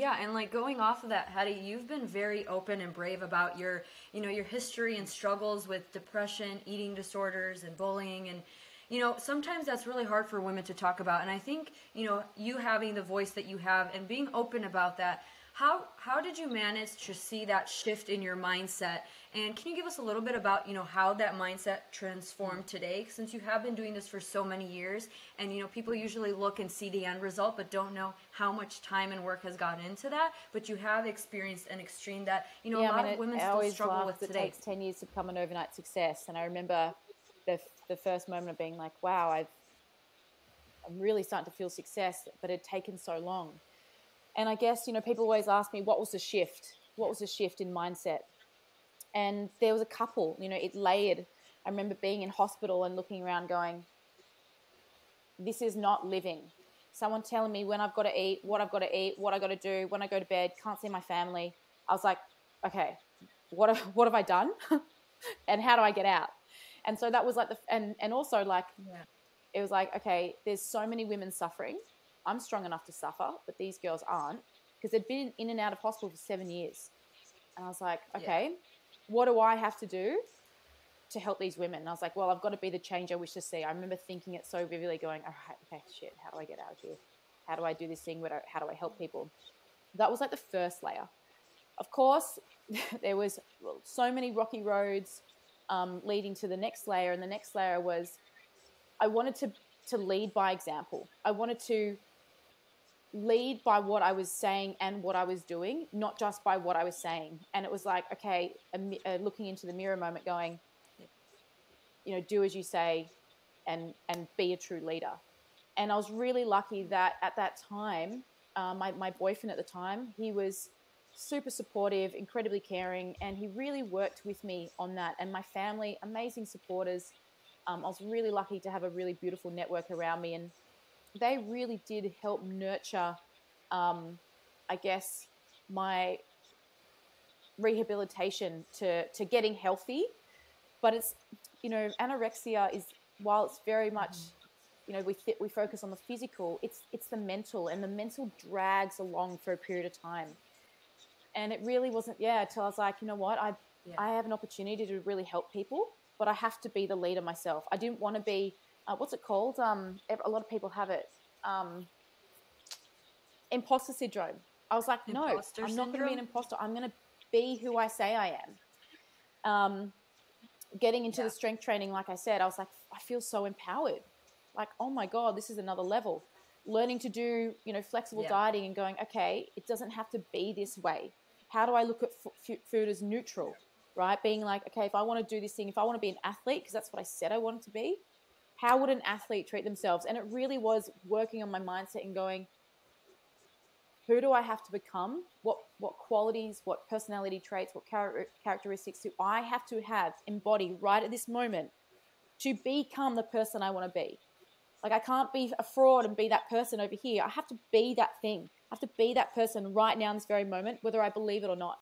Yeah, and like going off of that, Hattie, you've been very open and brave about your, your history and struggles with depression, eating disorders, and bullying, and sometimes that's really hard for women to talk about. And I think, you having the voice that you have and being open about that, how did you manage to see that shift in your mindset? And can you give us a little bit about, how that mindset transformed today, since you have been doing this for so many years, and, people usually look and see the end result, but don't know how much time and work has gone into that. But you have experienced an extreme that, a lot of women still struggle with today. It takes 10 years to become an overnight success. And I remember the first moment of being like, wow, I'm really starting to feel success, but it had taken so long. And I guess, people always ask me, what was the shift? What was the shift in mindset? And there was a couple, it layered. I remember being in hospital and looking around going, this is not living. Someone telling me when I've got to eat, what I've got to eat, what I got to do, when I go to bed, can't see my family. I was like, okay, what have I done? And how do I get out? And so that was like and also like, It was like, okay, there's so many women suffering. I'm strong enough to suffer, but these girls aren't, because they'd been in and out of hospital for 7 years. And I was like, okay, what do I have to do to help these women? And I was like, well, I've got to be the change I wish to see. I remember thinking it so vividly, going, all right, okay, shit, how do I get out of here? How do I do this thing? How do I help people? That was like the first layer. Of course, there was so many rocky roads leading to the next layer. And the next layer was, I wanted to lead by example. I wanted to lead by what I was saying and what I was doing, not just by what I was saying. And it was like, okay, looking into the mirror moment, going, do as you say and be a true leader. And I was really lucky that at that time, my boyfriend at the time, he was super supportive, incredibly caring, and he really worked with me on that. And my family, amazing supporters. I was really lucky to have a really beautiful network around me, and they really did help nurture, I guess, my rehabilitation to getting healthy. But it's, anorexia is, while it's very much, we focus on the physical, it's the mental, and the mental drags along for a period of time. And it really wasn't, until I was like, you know what, I have an opportunity to really help people, but I have to be the leader myself. I didn't want to be, what's it called? A lot of people have it. Imposter syndrome. I was like, no, I'm not going to be an imposter. I'm going to be who I say I am. Getting into the strength training, like I said, I was like, I feel so empowered. Like, oh my God, this is another level. Learning to do, flexible dieting and going, okay, it doesn't have to be this way. How do I look at food as neutral, right? Being like, okay, if I want to do this thing, if I want to be an athlete, because that's what I said I wanted to be, how would an athlete treat themselves? And it really was working on my mindset and going, who do I have to become? What qualities, what personality traits, what characteristics do I have to embody right at this moment to become the person I want to be? Like, I can't be a fraud and be that person over here. I have to be that thing. I have to be that person right now in this very moment, whether I believe it or not.